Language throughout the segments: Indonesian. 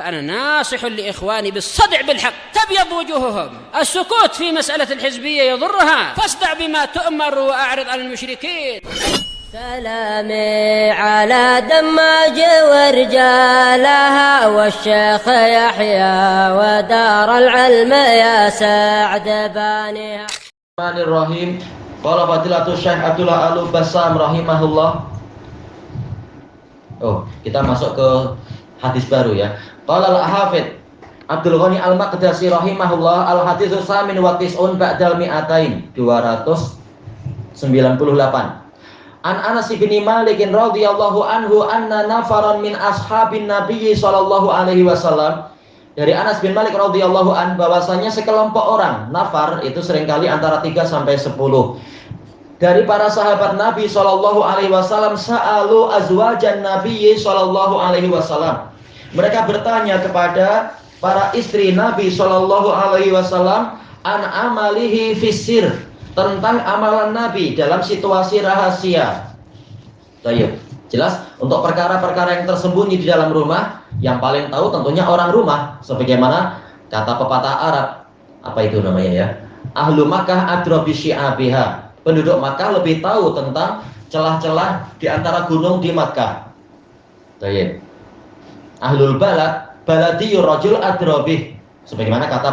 فأنا ناصح لإخواني بالصدع بالحق تبيض وجوههم. السكوت في مسألة الحزبية يضرها، فاصدع بما تؤمر وأعرض عن المشركين. سلامي على دماج ورجالها والشيخ يحيى ودار العلم يا سعد بانيها. Bismillahirrahmanirrahim. Qala Fadilatul Syekh Abdullah Al-Bassam rahimahullah. Kita masuk ke hadis baru ya. Qala Al-Hafidz Abdul Ghani Al-Maqdisi rahimahullah, al-haditsus samin wa tis'un ba'dal mi'atain, 298. An Anas bin Malik radhiyallahu anhu anna nafaran min ashabin Nabi sallallahu alaihi wasallam. Dari Anas bin Malik radhiyallahu an bahwasanya sekelompok orang, nafar itu seringkali antara 3 sampai 10. Dari para sahabat Nabi sallallahu alaihi wasallam sa'alu azwajan Nabi sallallahu alaihi wasallam. Mereka bertanya kepada para istri Nabi sallallahu alaihi wasallam an amalihi fisir, tentang amalan Nabi dalam situasi rahasia. Baik, jelas untuk perkara-perkara yang tersembunyi di dalam rumah, yang paling tahu tentunya orang rumah. Sebagaimana kata pepatah Arab, apa itu namanya ya? Ahlu Makkah adra bi syi'abiha. Penduduk Makkah lebih tahu tentang celah-celah di antara gunung di Makkah. Baik. Ahlul balad baladiyur rajul adra bih. Sebagaimana kata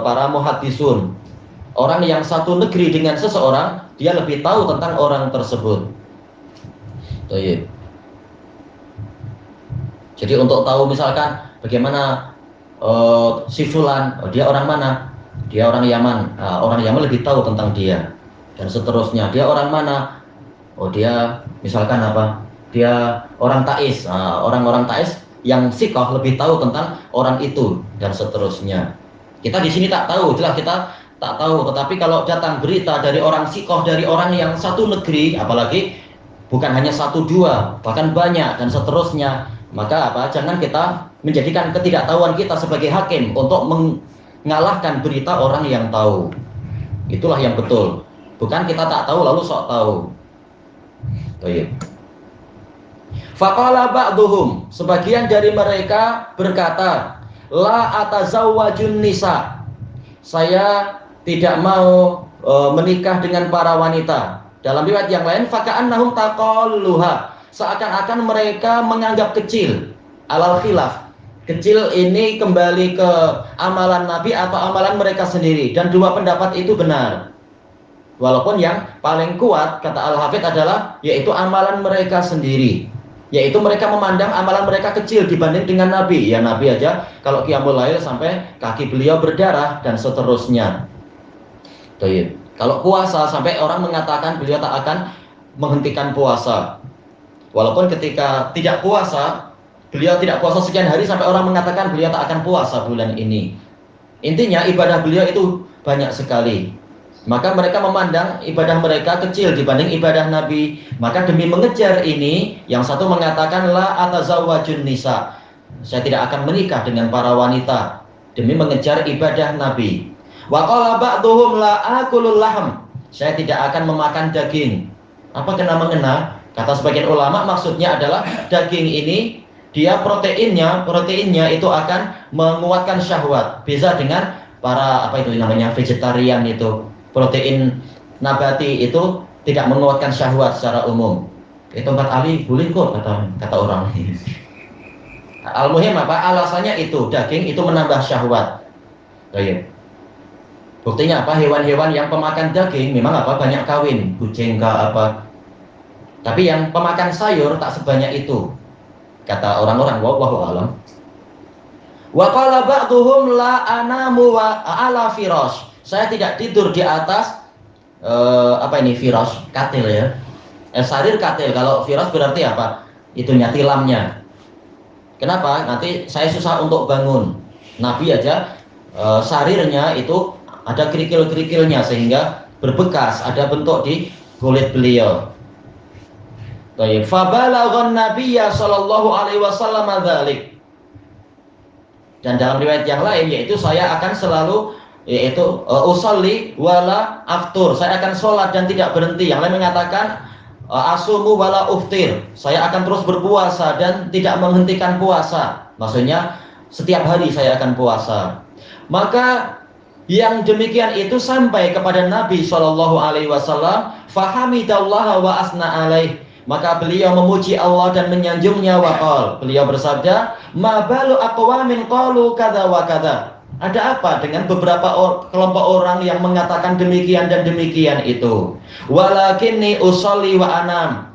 para muhaddisun. Orang yang satu negeri dengan seseorang, dia lebih tahu tentang orang tersebut. Jadi untuk tahu misalkan bagaimana si fulan, dia orang mana? Dia orang Yaman. Orang Yaman lebih tahu tentang dia. Dan seterusnya, dia orang mana? Dia misalkan apa? Dia orang Taiz. Orang-orang Taiz yang sikoh lebih tahu tentang orang itu dan seterusnya. Kita di sini tak tahu, jelas kita tak tahu, tetapi kalau datang berita dari orang sikoh, dari orang yang satu negeri, apalagi bukan hanya 1, 2, bahkan banyak dan seterusnya, maka jangan kita menjadikan ketidaktahuan kita sebagai hakim untuk mengalahkan berita orang yang tahu. Itulah yang betul, bukan kita tak tahu lalu sok tahu. Faqala ba'duhum, sebagian dari mereka berkata, la atazawwajun nisa, saya tidak mau menikah dengan para wanita. Dalam riwayat yang lain, faka'annahum taqalluha, seakan-akan mereka menganggap kecil. Alal khilaf, kecil ini kembali ke amalan Nabi atau amalan mereka sendiri, dan dua pendapat itu benar. Walaupun yang paling kuat kata Al-Hafidz adalah yaitu amalan mereka sendiri, yaitu mereka memandang amalan mereka kecil dibanding dengan Nabi. Ya Nabi aja kalau qiyamul lail sampai kaki beliau berdarah dan seterusnya. Kalau puasa sampai orang mengatakan beliau tak akan menghentikan puasa. Walaupun ketika tidak puasa, beliau tidak puasa sekian hari sampai orang mengatakan beliau tak akan puasa bulan ini. Intinya ibadah beliau itu banyak sekali. Maka mereka memandang ibadah mereka kecil dibanding ibadah Nabi. Maka demi mengejar ini, yang satu mengatakan la atazawwajun nisa, saya tidak akan menikah dengan para wanita demi mengejar ibadah Nabi. Wa qala ba'dhum la akulul lahm, saya tidak akan memakan daging. Apa kena mengena? Kata sebagian ulama maksudnya adalah daging ini dia proteinnya itu akan menguatkan syahwat. Beda dengan para apa itu namanya vegetarian itu. Protein nabati itu tidak menguatkan syahwat secara umum. Itu tempat Ali boleh kok kata orang. Al-muhim alasannya itu daging itu menambah syahwat. Buktinya hewan-hewan yang pemakan daging memang banyak kawin, kucing apa. Tapi yang pemakan sayur tak sebanyak itu. Kata orang-orang, wallahu a'lam. Wa qala ba'dhum la anamu wa ala firash, saya tidak tidur di atas firash, katil ya. Sarir katil, kalau firash berarti apa? Itunya tilamnya. Kenapa? Nanti saya susah untuk bangun. Nabi aja sarirnya itu ada kerikil-kerikilnya sehingga berbekas, ada bentuk di kulit beliau. Baik, fabalaghan nabiyya sallallahu alaihi wasallam dzalik. Dan dalam riwayat yang lain yaitu saya akan selalu usolli wala aftur, saya akan sholat dan tidak berhenti. Yang lain mengatakan asumu wala uftir. Saya akan terus berpuasa dan tidak menghentikan puasa. Maksudnya setiap hari saya akan puasa. Maka yang demikian itu sampai kepada Nabi SAW. Fahamidallaha wa asna alaih. Maka beliau memuji Allah dan menyanjungnya. Waqal, beliau bersabda, ma balu aqwamin qalu kadza wa kadza. Ada apa dengan beberapa kelompok orang yang mengatakan demikian dan demikian itu? Walakinni usolli wa anam.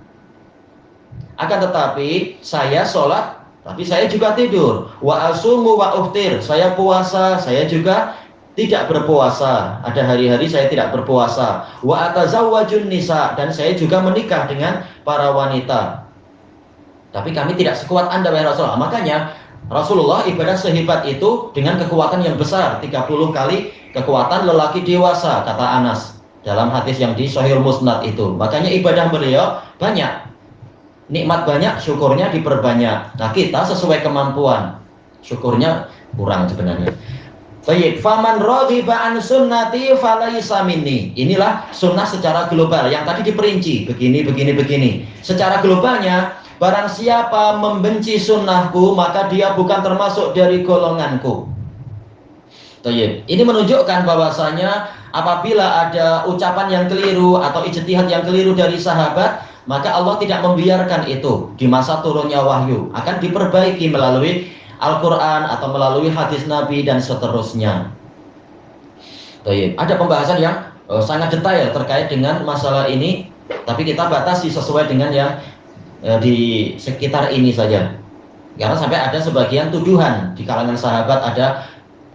Akan tetapi saya sholat, tapi saya juga tidur. Wa asumu wa uftir. Saya puasa, saya juga tidak berpuasa. Ada hari-hari saya tidak berpuasa. Wa atazawwajun nisa, dan saya juga menikah dengan para wanita. Tapi kami tidak sekuat Anda wahai Rasulullah. Makanya Rasulullah ibadah sehebat itu dengan kekuatan yang besar, 30 kali kekuatan lelaki dewasa, kata Anas dalam hadis yang di Sahih Musnad itu. Makanya ibadah beliau banyak, nikmat banyak, syukurnya diperbanyak. Nah, kita sesuai kemampuan, syukurnya kurang sebenarnya. Baik, faman raghiba an sunnati falaysa minni. Inilah sunnah secara global yang tadi diperinci, begini. Secara globalnya, barang siapa membenci sunnahku, maka dia bukan termasuk dari golonganku. Baik, ini menunjukkan bahwasanya apabila ada ucapan yang keliru atau ijtihad yang keliru dari sahabat, maka Allah tidak membiarkan itu di masa turunnya wahyu, akan diperbaiki melalui Al-Quran atau melalui hadis Nabi dan seterusnya. Baik, ada pembahasan yang sangat detail terkait dengan masalah ini, tapi kita batasi sesuai dengan yang di sekitar ini saja. Karena sampai ada sebagian tuduhan di kalangan sahabat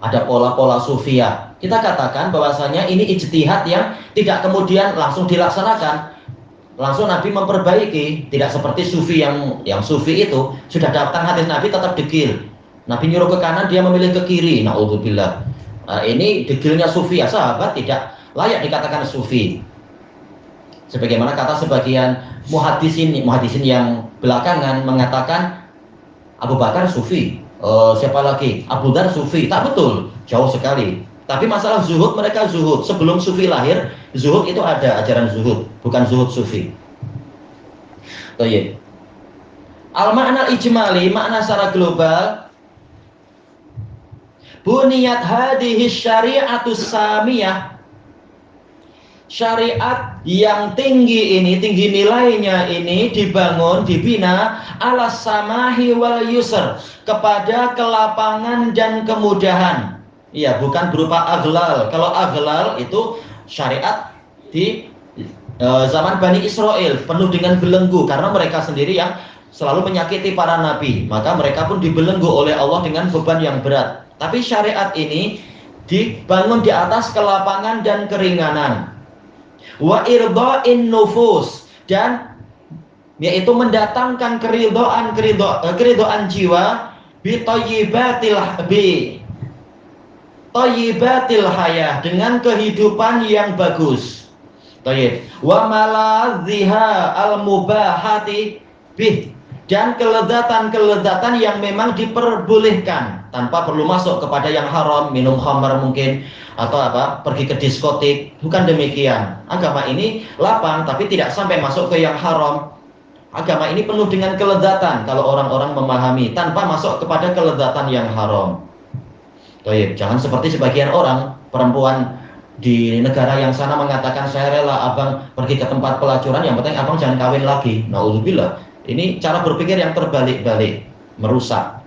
ada pola-pola sufiyah. Kita katakan bahwasanya ini ijtihad yang tidak kemudian langsung dilaksanakan. Langsung Nabi memperbaiki, tidak seperti sufi yang sufi itu sudah datang hadis Nabi tetap degil. Nabi nyuruh ke kanan, dia memilih ke kiri. Na'udzubillah. Ini degilnya sufi ya, sahabat tidak layak dikatakan sufi. Sebagaimana kata sebagian muhaddisin yang belakangan mengatakan Abu Bakar sufi, siapa lagi? Abu Dar sufi. Tak betul, jauh sekali. Tapi masalah zuhud, mereka zuhud. Sebelum sufi lahir, zuhud itu ada ajaran zuhud, bukan zuhud sufi. Baik. Al-ma'na ijmali, makna secara global. Buniyat hadhihi syari'atu samiyah. Syariat yang tinggi ini, tinggi nilainya ini dibangun, dibina ala samahi wal yusr, kepada kelapangan dan kemudahan. Iya, bukan berupa aghlal. Kalau aghlal itu syariat di zaman Bani Israel penuh dengan belenggu, karena mereka sendiri yang selalu menyakiti para nabi, maka mereka pun dibelenggu oleh Allah dengan beban yang berat. Tapi syariat ini dibangun di atas kelapangan dan keringanan. Wa irda'in nufus, dan yaitu mendatangkan keridhaan jiwa bi thayyibatil hayah, dengan kehidupan yang bagus. Thayyib. Wa maladhiha al-mubahati bih, dan kelezatan-kelezatan yang memang diperbolehkan tanpa perlu masuk kepada yang haram, minum khamar mungkin atau pergi ke diskotik. Bukan demikian. Agama ini lapang tapi tidak sampai masuk ke yang haram. Agama ini penuh dengan kelezatan kalau orang-orang memahami, tanpa masuk kepada kelezatan yang haram. Baik, jangan seperti sebagian orang, perempuan di negara yang sana mengatakan saya rela abang pergi ke tempat pelacuran, yang penting abang jangan kawin lagi. Na'udzubillah. Ini cara berpikir yang terbalik-balik, merusak.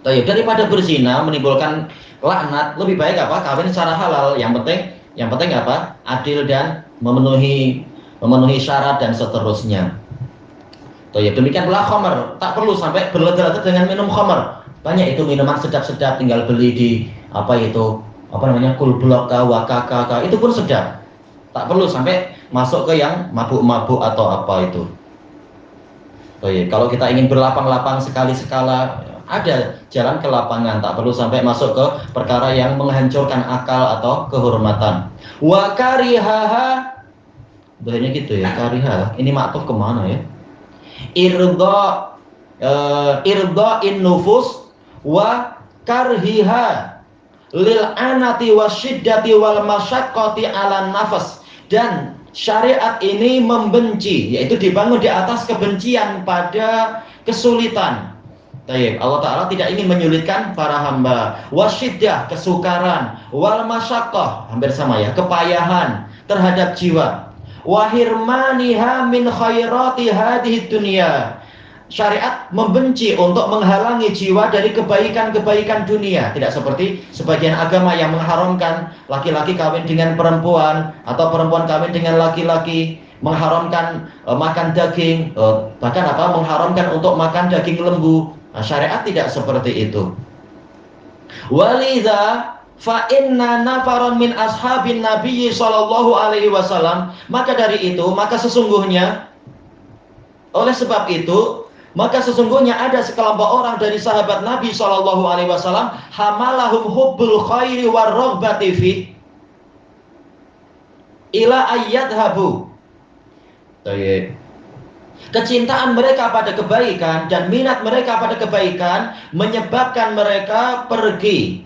Baik, daripada berzina menimbulkan laknat, lebih baik kawin secara halal. Yang penting adil dan memenuhi syarat dan seterusnya. Baik, demikian pula khamar, tak perlu sampai berledah-ledah dengan minum khamar. Banyak itu minuman sedap-sedap, tinggal beli di kulblok wakaka, itu pun sedap. Tak perlu sampai masuk ke yang mabuk-mabuk atau apa itu. Baik, kalau kita ingin berlapang-lapang sekali-sekala, ada jalan ke lapangan, tak perlu sampai masuk ke perkara yang menghancurkan akal atau kehormatan. Wa karihaha, bahasanya gitu ya, kariha. Ini maktuf kemana ya? Irda'in nufus wa karhiha lil anati wasyiddati wal masyaqqati 'alan nafas, dan syariat ini membenci, yaitu dibangun di atas kebencian pada kesulitan. Allah Ta'ala tidak ingin menyulitkan para hamba. Wasyiddah, kesukaran. Wal masyaqqah, hampir sama ya, kepayahan terhadap jiwa. Wahirmaniha min khairati hadhihi dunya. Syariat membenci untuk menghalangi jiwa dari kebaikan-kebaikan dunia. Tidak seperti sebagian agama yang mengharamkan laki-laki kawin dengan perempuan atau perempuan kawin dengan laki-laki, mengharamkan makan daging, bahkan mengharamkan untuk makan daging lembu. Nah, syariat tidak seperti itu. Walidha fa inna nafaron min ashabin nabiyyi sallallahu alaihi wasallam, maka dari itu, maka sesungguhnya ada sekelompok orang dari sahabat Nabi sallallahu alaihi wasallam, hamalahum hubbul khairi warraghbati fi ila ayyadhabu. Kecintaan mereka pada kebaikan dan minat mereka pada kebaikan menyebabkan mereka pergi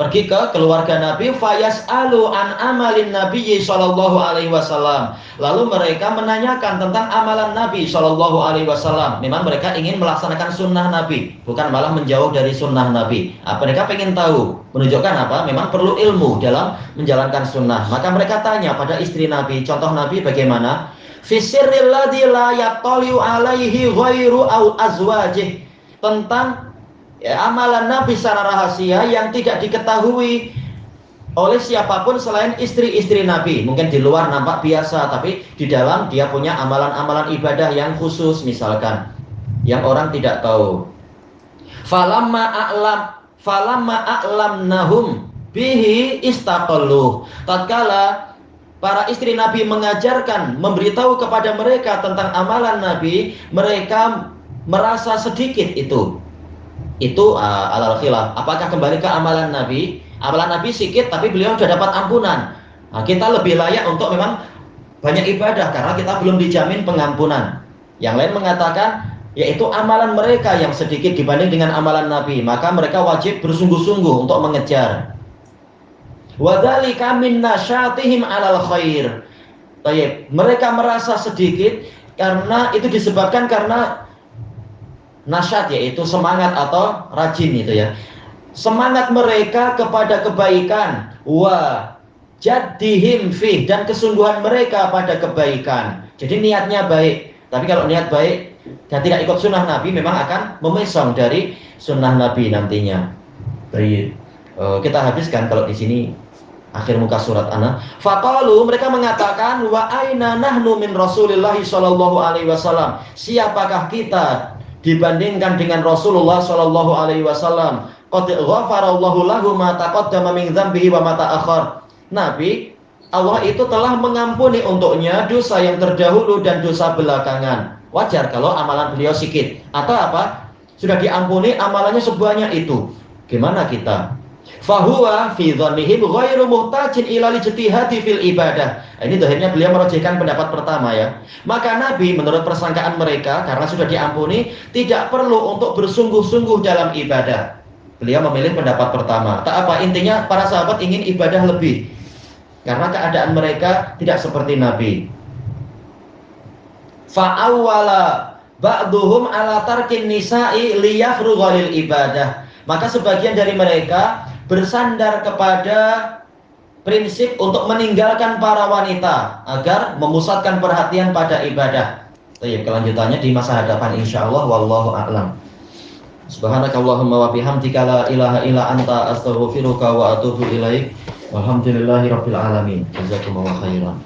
ke keluarga Nabi, fayas'alu an amalin Nabi sallallahu alaihi wasallam. Lalu mereka menanyakan tentang amalan Nabi sallallahu alaihi wasallam. Memang mereka ingin melaksanakan sunnah Nabi, bukan malah menjauh dari sunnah Nabi. Mereka ingin tahu, menunjukkan memang perlu ilmu dalam menjalankan sunnah. Maka mereka tanya pada istri Nabi, contoh Nabi bagaimana? Fisirril ladzi la yattali'u alaihi ghairu azwajih, tentang amalan Nabi secara rahasia yang tidak diketahui oleh siapapun selain istri-istri Nabi. Mungkin di luar nampak biasa, tapi di dalam dia punya amalan-amalan ibadah yang khusus misalkan, yang orang tidak tahu. Falamma a'lamnahum bihi istaqallu. Tatkala para istri Nabi mengajarkan, memberitahu kepada mereka tentang amalan Nabi, mereka merasa sedikit itu alal khilaf. Apakah kembali ke amalan Nabi? Amalan Nabi sedikit tapi beliau sudah dapat ampunan. Nah, kita lebih layak untuk memang banyak ibadah karena kita belum dijamin pengampunan. Yang lain mengatakan yaitu amalan mereka yang sedikit dibanding dengan amalan Nabi, maka mereka wajib bersungguh-sungguh untuk mengejar. Wadzalika min nasyatihim alal khair. Mereka merasa sedikit karena itu disebabkan karena nasyat, yaitu semangat atau rajin itu ya. Semangat mereka kepada kebaikan, wa jaddihim fih, dan kesungguhan mereka pada kebaikan. Jadi niatnya baik. Tapi kalau niat baik dan tidak ikut sunnah Nabi, memang akan memesong dari sunnah Nabi nantinya. Baik. Kita habiskan kalau di sini akhir muka surat An. Faqalu, mereka mengatakan, wa aina nahnu min Rasulillah sallallahu alaihi wasallam. Siapakah kita dibandingkan dengan Rasulullah sallallahu alaihi wasallam? Qad ghafarallahu lahu ma taqaddama min dzambihi wa ma ta'akhkhar. Nabi, Allah itu telah mengampuni untuknya dosa yang terdahulu dan dosa belakangan. Wajar kalau amalan beliau sedikit atau sudah diampuni amalannya sebanyak itu. Gimana kita? Fahuwa fi dhannihim ghairu muhtajin ila ijtihadi fil ibadah. Ini akhirnya beliau merujukkan pendapat pertama ya. Maka Nabi menurut persangkaan mereka karena sudah diampuni tidak perlu untuk bersungguh-sungguh dalam ibadah. Beliau memilih pendapat pertama. Intinya para sahabat ingin ibadah lebih karena keadaan mereka tidak seperti Nabi. Fa'awwala ba'duhum ala tarkin nisa'i liyafrugha lil ibadah. Maka sebagian dari mereka bersandar kepada prinsip untuk meninggalkan para wanita agar memusatkan perhatian pada ibadah. Kelanjutannya di masa hadapan insyaallah, wallahu a'lam. Subhanakallahumma wa bihamdika la ilaha illa anta astaghfiruka wa atubu ilaik. Walhamdulillahirabbil alamin. Jazakumullahu khairan.